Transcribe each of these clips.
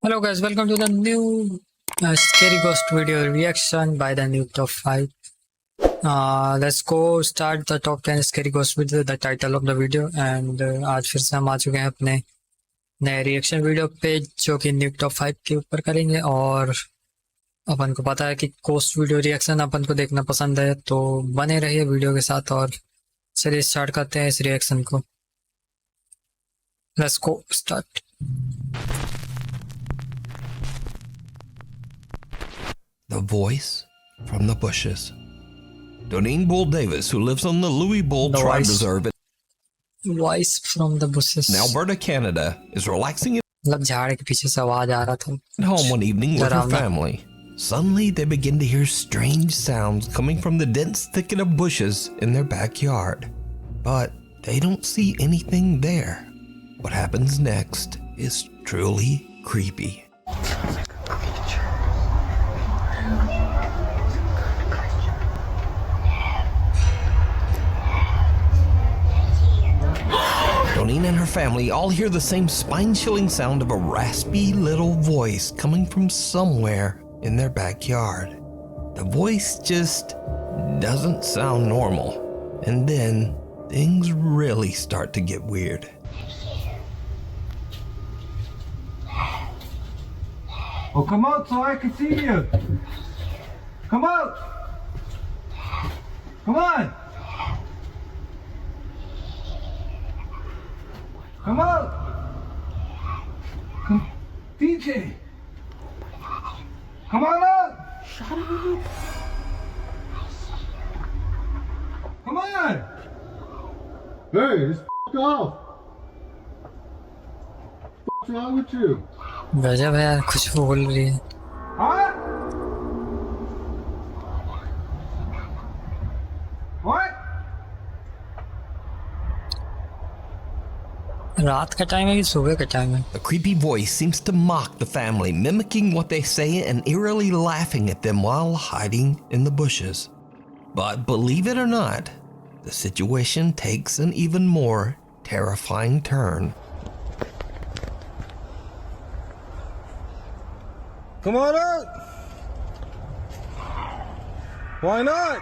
Hello guys, welcome to the new scary ghost video reaction by the new top 5. Let's go start the top 10 scary ghost with the title of the video and आज फिर से हम आ चुके हैं अपने नए reaction video पे जो कि न्यू टॉप 5 के ऊपर करेंगे। और अपन को पता है कि गhost वीडियो रिएक्शन अपन को देखना पसंद है, तो बने रहिए वीडियो के साथ। और चलिए स्टार्ट करते हैं इस रिएक्शन को। Let's go start. The voice from the bushes. Doneen Bull Davis, who lives on the Louis Bull The Tribe voice. Reserve Voice from the bushes. in Alberta, Canada, is relaxing मतलब झाड़ के पीछे से आवाज आ रहा था। at home one evening with her डरावना। family. Suddenly, they begin to hear strange sounds coming from the dense thicket of bushes in their backyard. But they don't see anything there. What happens next is truly creepy. Doneen and her family all hear the same spine-chilling sound of a raspy little voice coming from somewhere in their backyard. The voice just doesn't sound normal. And then things really start to get weird. Oh, come out so I can see you. Come out. Come on. Come out. Come, DJ. Come on out. Shut up. Come on. Hey, just off. What's wrong with you? गजब है यार, कुछ बोल रही है। Huh? What? रात का time है कि सुबह का टाइम है? The creepy voice seems to mock the family, mimicking what they say and eerily laughing at them while hiding in the bushes. But believe it or not, the situation takes an even more terrifying turn. Come on out. Why not?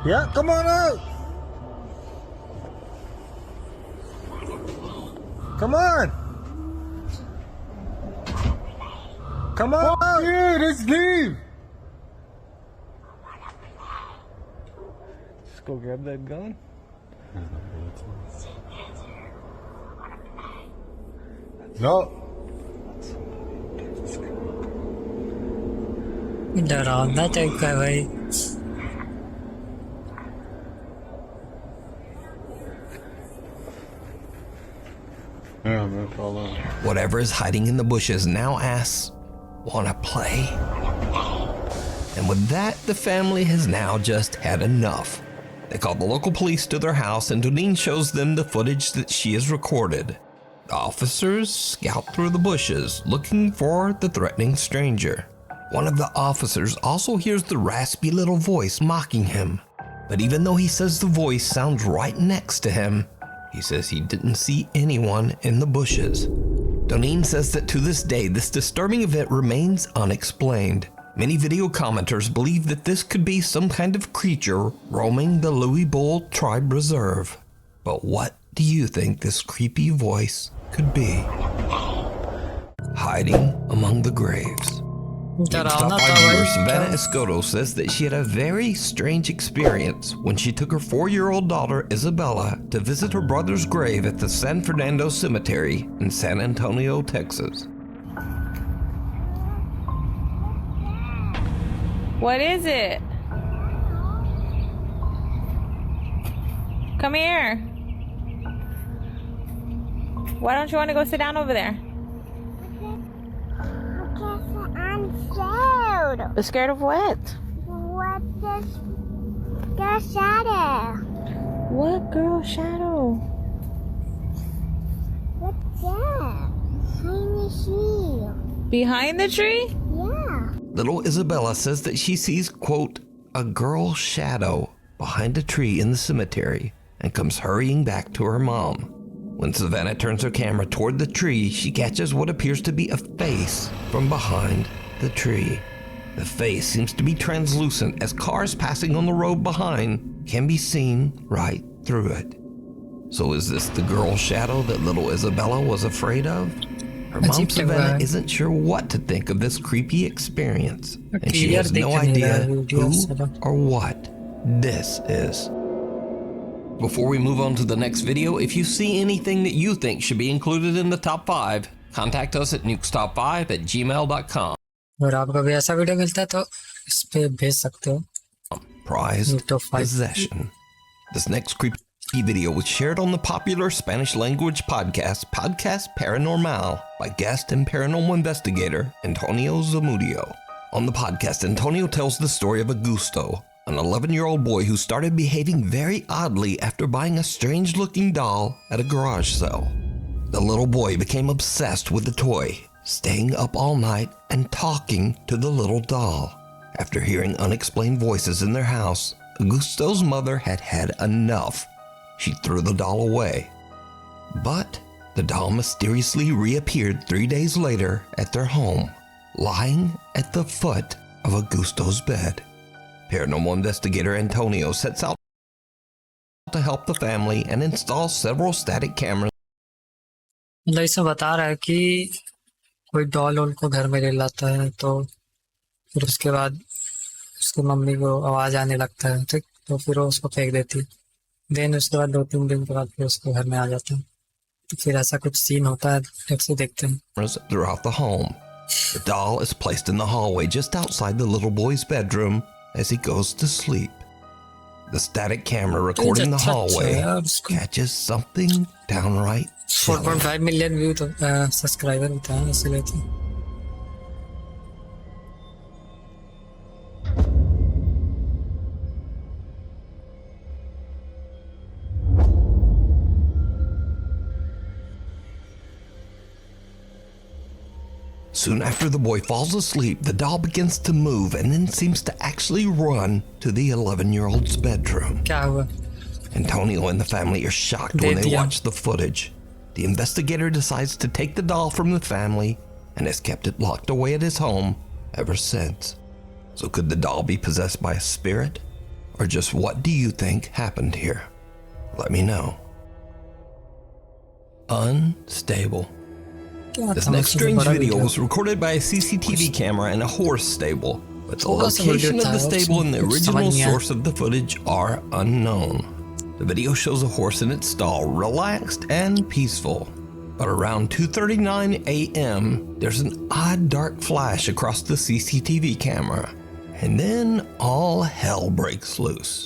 Yeah, come on out. Come on. Come on out. Yeah, let's leave. Just go grab that gun. No. डरावना type का है भाई। Yeah, no problem. Whatever is hiding in the bushes now asks, "Wanna play?" And with that, the family has now just had enough. They call the local police to their house, and Doneen shows them the footage that she has recorded. The officers scout through the bushes, looking for the threatening stranger. One of the officers also hears the raspy little voice mocking him. But even though he says the voice sounds right next to him, he says he didn't see anyone in the bushes. Doneen says that to this day, this disturbing event remains unexplained. Many video commenters believe that this could be some kind of creature roaming the Louis Bull Tribe Reserve. But what do you think this creepy voice could be? Hiding among the graves. Top डरावना 5 था viewer भाई। Savannah Escoto says that she had a very strange experience when she took her 4-year-old daughter Isabella to visit her brother's grave at the San Fernando Cemetery in San Antonio, Texas. What is it? Come here. Why don't you want to go sit down over there? Because I'm scared. Scared of what? What is the shadow? What girl shadow? What's that? Tiny tree. Behind the tree? Yeah. Little Isabella says that she sees, quote, a girl shadow behind a tree in the cemetery. and comes hurrying back to her mom. When Savannah turns her camera toward the tree, she catches what appears to be a face from behind the tree. The face seems to be translucent, as cars passing on the road behind can be seen right through it. So is this the girl shadow that little Isabella was afraid of? Her mom Savannah isn't sure what to think of this creepy experience, and she has no idea who or what this is. Before we move on to the next video, if you see anything that you think should be included in the top 5, contact us at nukestop5@gmail.com. अगर आपको भी ऐसा video मिलता है तो इस पे भेज सकते हो. Prized possession. This next creepy video was shared on the popular Spanish language podcast Paranormal by guest and paranormal investigator Antonio Zamudio. On the podcast, Antonio tells the story of Augusto, an 11-year-old boy who started behaving very oddly after buying a strange-looking doll at a garage sale. The little boy became obsessed with the toy, staying up all night and talking to the little doll. After hearing unexplained voices in their house, Augusto's mother had had enough. She threw the doll away. But the doll mysteriously reappeared 3 days later at their home, lying at the foot of Augusto's bed. Paranormal investigator Antonio sets out to help the family and install several static cameras. मतलब इसमें बता रहा है कि कोई doll उनको घर में ले लाता है, तो फिर उसके बाद उसकी मम्मी को आवाज़ आने लगता है, ठीक, तो फिर वो उसको फेंक देती है. देन उसके बाद 2-3 दिन के बाद फिर उसको घर में आ जाता है. तो फिर ऐसा कुछ सीन होता है, फिर से देखते हैं. Throughout the home. The doll is placed in the hallway just outside the little boy's bedroom as he goes to sleep. The static camera recording the hallway catches something downright chilling. 4.5 million view तो subscriber होता है इसलिए. तो Soon after the boy falls asleep, the doll begins to move and then seems to actually run to the 11-year-old's bedroom. क्या हुआ? Antonio and the family are shocked when they watch the footage. The investigator decides to take the doll from the family and has kept it locked away at his home ever since. So could the doll be possessed by a spirit? Or just what do you think happened here? Let me know. Unstable. This next strange video was recorded by a CCTV camera in a horse stable, but the location of the stable and the original source of the footage are unknown. The video shows a horse in its stall, relaxed and peaceful. But around 2:39 a.m., there's an odd dark flash across the CCTV camera, and then all hell breaks loose.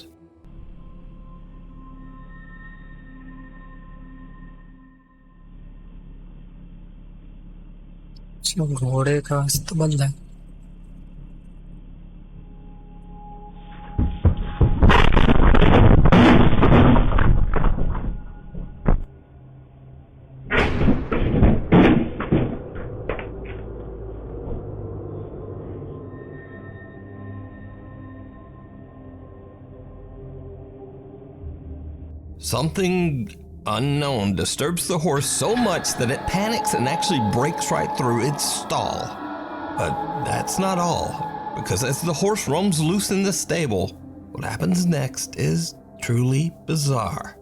घोड़े का स्तबंध है. Something unknown disturbs the horse so much that it panics and actually breaks right through its stall. But that's not all, because as the horse roams loose in the stable, what happens next is truly bizarre.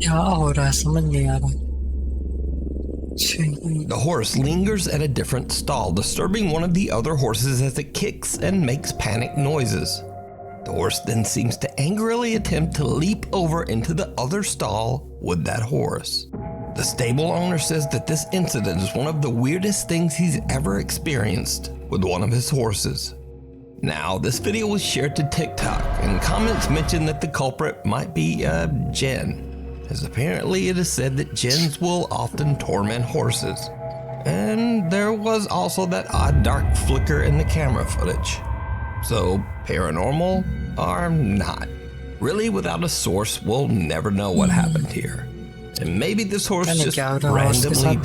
क्या हो रहा है समझ नहीं आ रहा. छी. The horse lingers at a different stall, disturbing one of the other horses as it kicks and makes panic noises. The horse then seems to angrily attempt to leap over into the other stall with that horse. The stable owner says that this incident is one of the weirdest things he's ever experienced with one of his horses. Now, this video was shared to TikTok, and comments mention that the culprit might be Jen, as apparently it is said that Jens will often torment horses. And there was also that odd dark flicker in the camera footage. So, paranormal or not? Really, without a source, we'll never know what happened here. And maybe this horse just randomly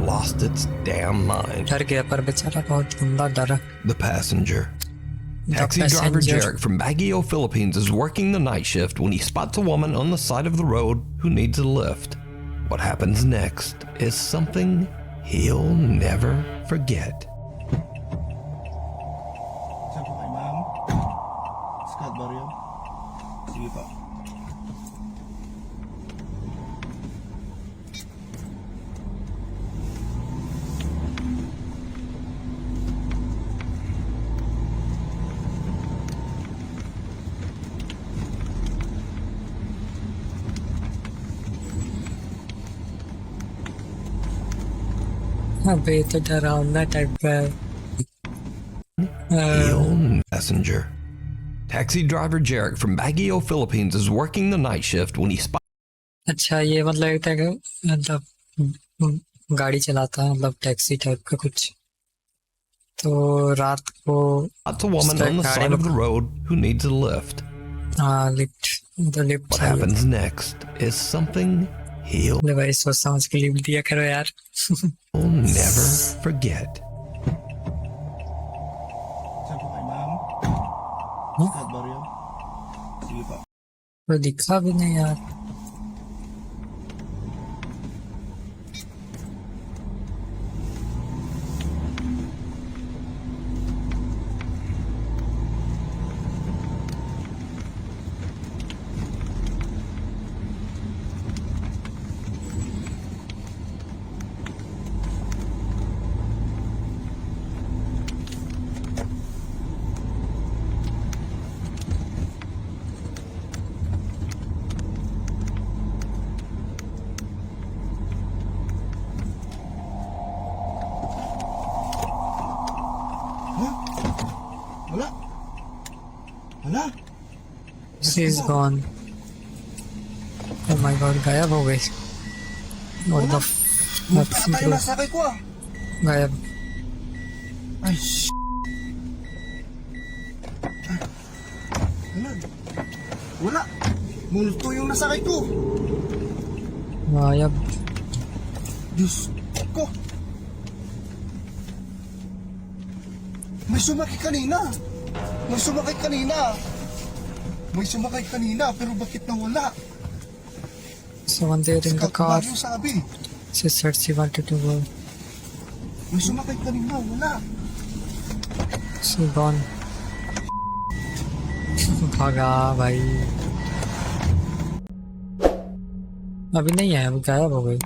lost its damn mind. डर गया पर बेचारा बहुत गंदा डरा. The passenger. The Taxi driver passenger. Jarek from Baguio, Philippines is working the night shift when he spots a woman on the side of the road who needs a lift. What happens next is something he'll never forget. Saan po kay ma'am? Scott ba rin? Sige po. अबे तो डरावना type का है. He'll passenger. Taxi driver Jarek from Baguio, Philippines is working the night shift when he spots अच्छा ये मतलब एक तरह का मतलब गाड़ी चलाता है मतलब टैक्सी टाइप का कुछ. तो रात को a woman on the side of the road who needs a lift. हाँ lift What happens next is something he'll ले भाई सोच समझ के लिफ्ट दिया करो यार. never forget. Saan po kay ma'am? Scott ba rin? Sige po. तो दिखा भी नहीं यार. Wala. Wala. She's gone. Oh my god गायब हो गई. What the Patay na sakay ko ah. गायब. Ay, Wala. Wala. Multo yung nasakay ko. गायब. Diyos ko. May sumakay kanina. May sumakay kanina. May sumakay kanina pero bakit nawala? Someone there in the Scout car. ba yung sabi? She said she wanted to go. May sumakay kanina, wala. She gone. भागा भाई. अभी नहीं है अभी गायब हो गई.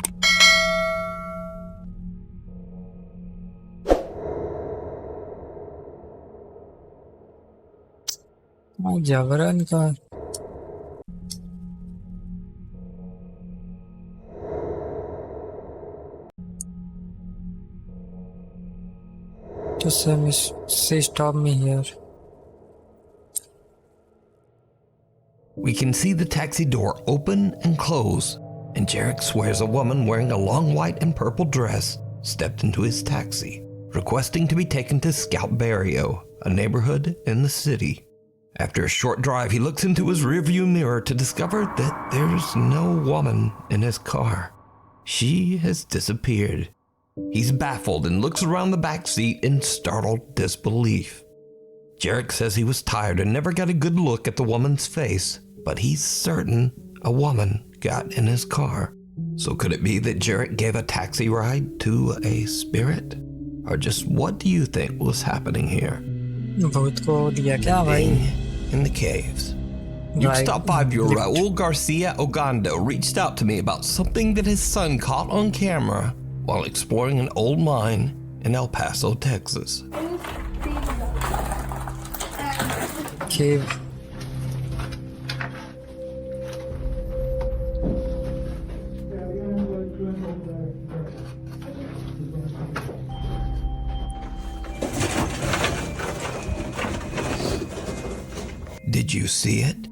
जबरन का to say stop me here. We can see the taxi door open and close, and Jarek swears a woman wearing a long white and purple dress stepped into his taxi, requesting to be taken to Scout Barrio, a neighborhood in the city. After a short drive, he looks into his rearview mirror to discover that there's no woman in his car. She has disappeared. He's baffled and looks around the back seat in startled disbelief. Jarek says he was tired and never got a good look at the woman's face, but he's certain a woman got in his car. So could it be that Jarek gave a taxi ride to a spirit? Or just what do you think was happening here? भूत को दिया क्या भाई? Being in the caves. Right. Top 5-year Raul Garcia Ogando reached out to me about something that his son caught on camera while exploring an old mine in El Paso, Texas. Cave. Did you see it?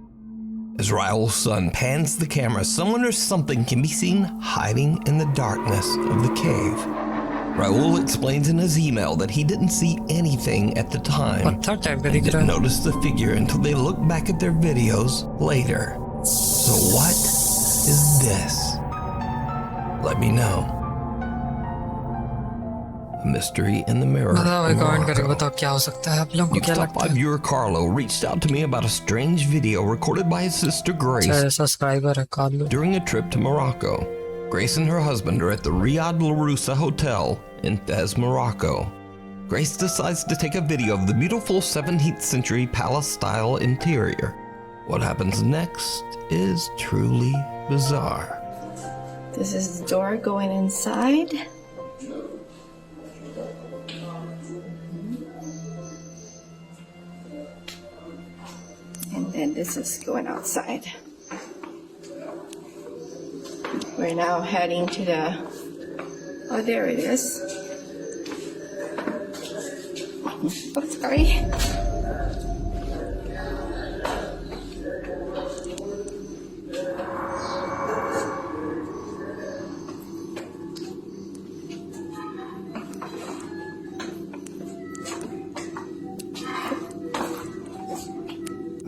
As Raul's son pans the camera, someone or something can be seen hiding in the darkness of the cave. Raul explains in his email that he didn't see anything at the time. पत्थर type का दिख Didn't रहा है. notice the figure until they look back at their videos later. So what is this? Let me know. A mystery in the mirror. बताओ भाई, comment करके Morocco. बताओ क्या हो सकता है, आप लोगों को क्या Top लगता है? 5-year Carlo reached out to me about a strange video recorded by his sister Grace चाहे सब्सक्राइबर है कालो. during a trip to Morocco. Grace and her husband are at the Riyadh Laroussa Hotel in Fez, Morocco. Grace decides to take a video of the beautiful 17th century palace-style interior. What happens next is truly bizarre. This is the door going inside. And then this is going outside. We're now heading to the, oh, there it is. Oh, sorry.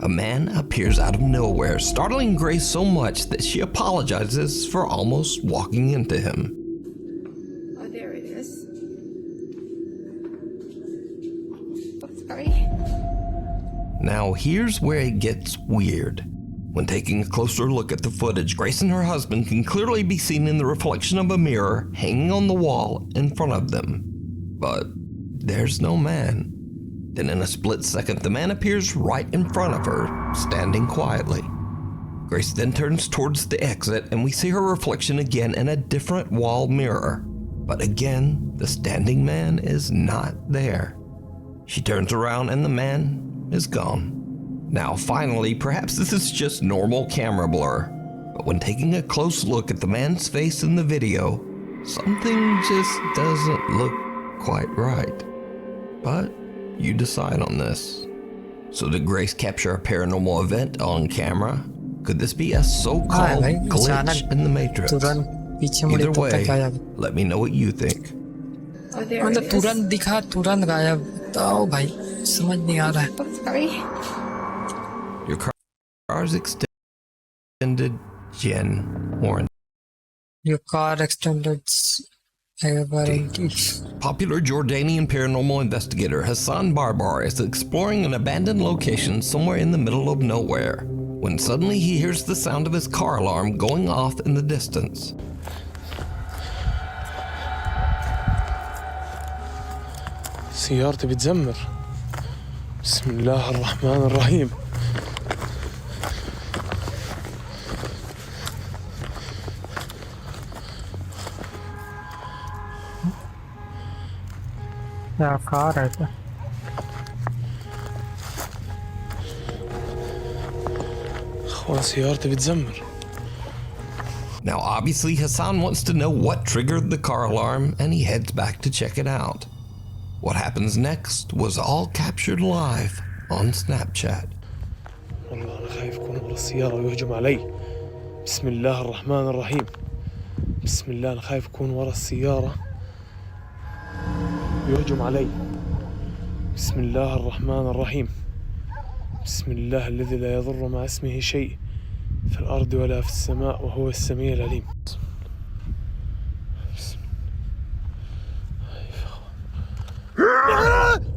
A man appears out of nowhere, startling Grace so much that she apologizes for almost walking into him. Oh, there it is. Oh, sorry. Now, here's where it gets weird. When taking a closer look at the footage, Grace and her husband can clearly be seen in the reflection of a mirror hanging on the wall in front of them. But there's no man. Then in a split second, the man appears right in front of her, standing quietly. Grace then turns towards the exit, and we see her reflection again in a different wall mirror. But again, the standing man is not there. She turns around and the man is gone. Now finally, perhaps this is just normal camera blur, but when taking a close look at the man's face in the video, something just doesn't look quite right. But you decide on this. So did Grace capture a paranormal event on camera? Could this be a so-called भाई, glitch अचानक in the Matrix? तुरंत पीछे मुड़े Either तो way, गायब. let me know what you think. Oh, there मतलब it is. तुरंत दिखा तुरंत गायब. तो भाई समझ नहीं आ रहा है. Oh, sorry. Your car's extended gen warranty. Your car extended warranty. Popular Jordanian paranormal investigator Hassan Barbar is exploring an abandoned location somewhere in the middle of nowhere when suddenly he hears the sound of his car alarm going off in the distance. سيارتي بتزمر. بسم الله الرحمن الرحيم. क्या car है क्या? أخوان سيارتي بتزمر. Now obviously Hassan wants to know what triggered the car alarm and he heads back to check it out. What happens next was all captured live on Snapchat. والله أنا خايف يكون ورا السيارة ويهجم علي. بسم الله الرحمن الرحيم. بسم الله أنا خايف يكون ورا السيارة ويهجم علي. بسم الله الرحمن الرحيم. بسم الله الذي لا يضر مع اسمه شيء في الأرض ولا في السماء وهو السميع العليم.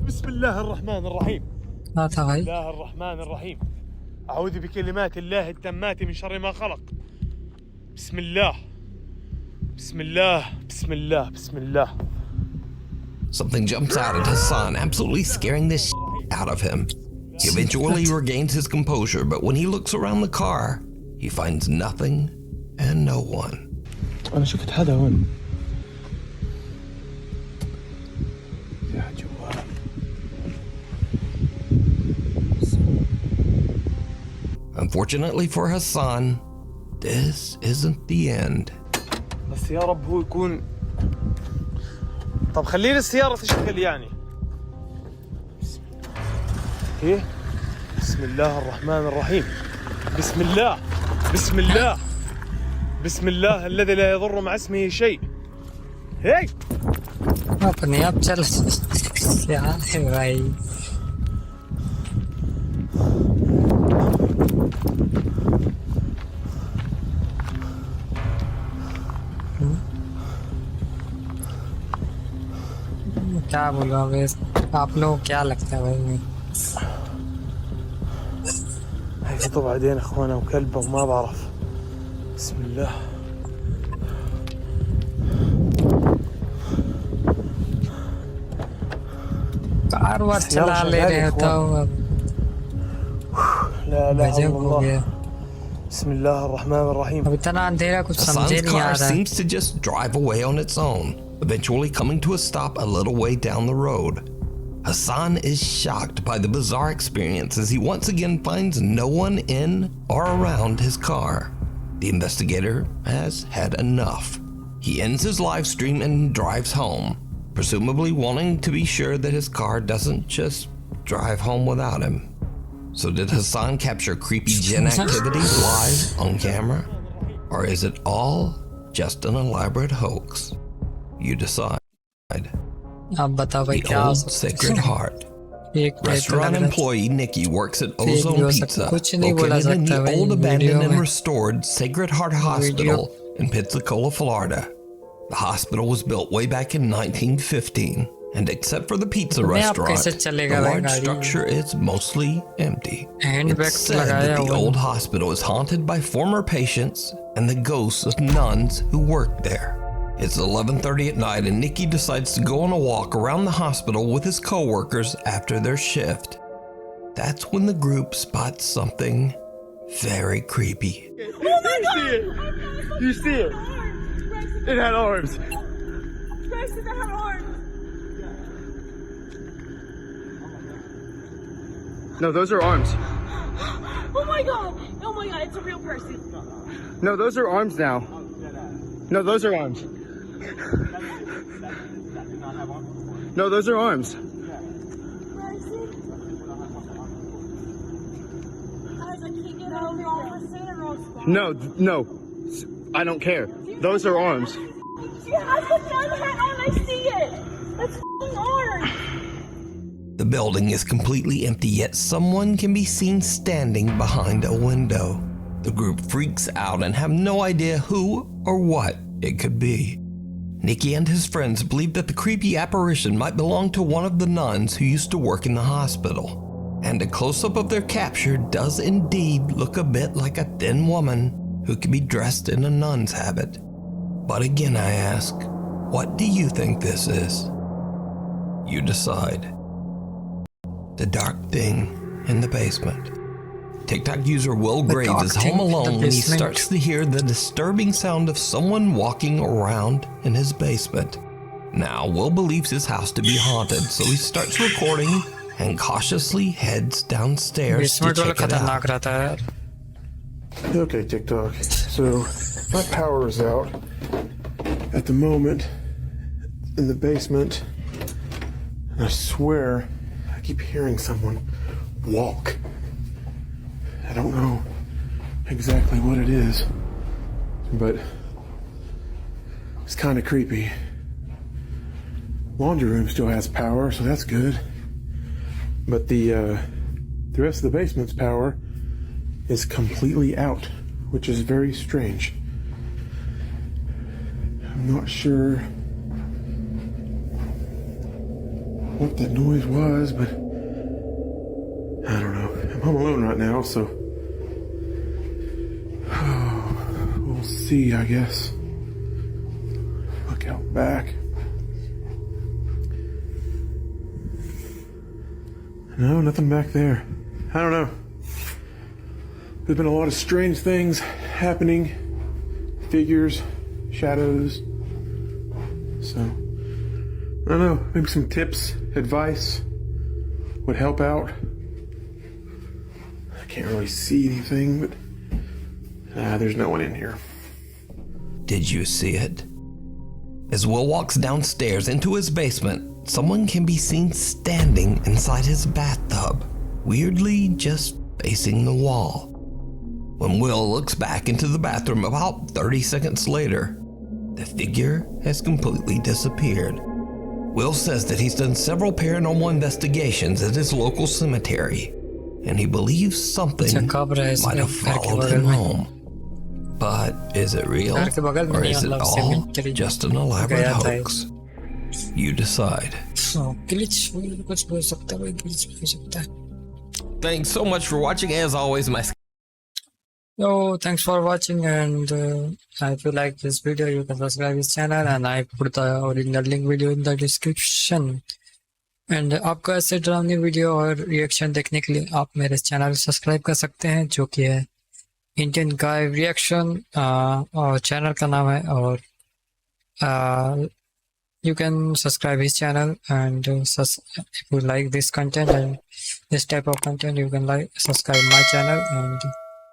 بسم الله الرحمن الرحيم. हाँ था भाई. بسم الله الرحمن الرحيم. أعوذ بكلمات الله التامات من شر ما خلق. بسم الله بسم الله بسم الله بسم الله. Something jumps out at Hassan, absolutely scaring the shit out of him. He eventually regains his composure, but when he looks around the car, he finds nothing and no one. أنا شفت حدا هون. يا جوال. Unfortunately for Hassan, this isn't the end. بس يا رب هو يكون. طب خليني السيارة تشتغل يعني. إيه؟ بسم الله الرحمن الرحيم. بسم الله. بسم الله. بسم الله الذي لا يضر مع اسمه شيء. هي. अपने आप चल क्या है भाई क्या बोलूं अब आप लोग क्या लगता है भाई هيفضوا بعدين اخوانا وكلبه وما بعرف. بسم الله. कार वार चला ले रहे तो لا لا गजब हो गया بسم الله الرحمن الرحيم. अब इतना अंधेरा कुछ समझे Hassan's नहीं आ car रहा seems to just drive away on its own, eventually coming to a stop a little way down the road. Hassan is shocked by the bizarre experience as he once again finds no one in or around his car. The investigator has had enough. He ends his live stream and drives home, presumably wanting to be sure that his car doesn't just drive home without him. So did Hassan capture creepy Jinn activity live on camera? Or is it all just an elaborate hoax? You decide. अब बताओ भाई The क्या हो old सकता Sacred है Heart. एक Restaurant employee Nikki works at Ozone हो Pizza, सकता कुछ नहीं बोला located in सकता the भाई old वीडियो abandoned and में restored Sacred Heart Hospital in Pensacola, Florida. The hospital was built way back in 1915, and except for the pizza मैं आप restaurant, कैसे the चलेगा भाई large गाड़ी structure is mostly empty. Hand It's brake said लगाया that the हुआ old hospital is haunted by former patients and the ghosts of nuns who worked there. It's 11:30 at night and Nikki decides to go on a walk around the hospital with his coworkers after their shift. That's when the group spots something very creepy. Oh my God! You see it? It had arms. Bryson, that had arms. No, those are arms. Oh my God! Oh my God! It's a real person. No, those are arms now. No, those are arms. No, those are arms. Bryson. Guys, I can't get out of the office. No, no. I don't care. Those are arms. Yeah, I put the other hat on. I see it. That's f***ing arms. The building is completely empty, yet someone can be seen standing behind a window. The group freaks out and have no idea who or what it could be. Nikki and his friends believe that the creepy apparition might belong to one of the nuns who used to work in the hospital. And a close-up of their capture does indeed look a bit like a thin woman who could be dressed in a nun's habit. But again I ask, what do you think this is? You decide. The dark thing in the basement. TikTok user Will Graves is home alone when he starts to hear the disturbing sound of someone walking around in his basement. Now, Will believes his house to be haunted, so he starts recording and cautiously heads downstairs to check it out. Okay, TikTok. So, my power is out at the moment in the basement. And I swear, I keep hearing someone walk. I don't know exactly what it is, but it's kind of creepy. Laundry room still has power, so that's good. But the rest of the basement's power is completely out, which is very strange. I'm not sure what that noise was, but I don't know. I'm home alone right now, so we'll see, I guess. Look out back. No, nothing back there. I don't know. There's been a lot of strange things happening. Figures, shadows. So, I don't know. Maybe some tips, advice would help out. I can't really see anything, but there's no one in here. Did you see it? As Will walks downstairs into his basement, someone can be seen standing inside his bathtub, weirdly just facing the wall. When Will looks back into the bathroom about 30 seconds later, the figure has completely disappeared. Will says that he's done several paranormal investigations at his local cemetery, and he believes something might have followed him home. But is it real, or is it all just an elaborate hoax? You decide. Thanks so much for watching. As always, my... So thanks for watching, and if you like this video you can subscribe this channel, and I put the original link video in the description. And आपको ऐसे डरावनी video और reaction देखने के लिए आप मेरे channel subscribe कर सकते हैं, जो कि है इंडियन गाय रिएक्शन, और चैनल का नाम है, और you can subscribe his channel, and if you like this content and this type of content, you can subscribe my channel, and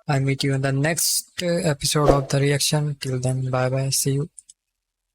I'll meet you in the next episode of the reaction. Till then, bye bye, see you.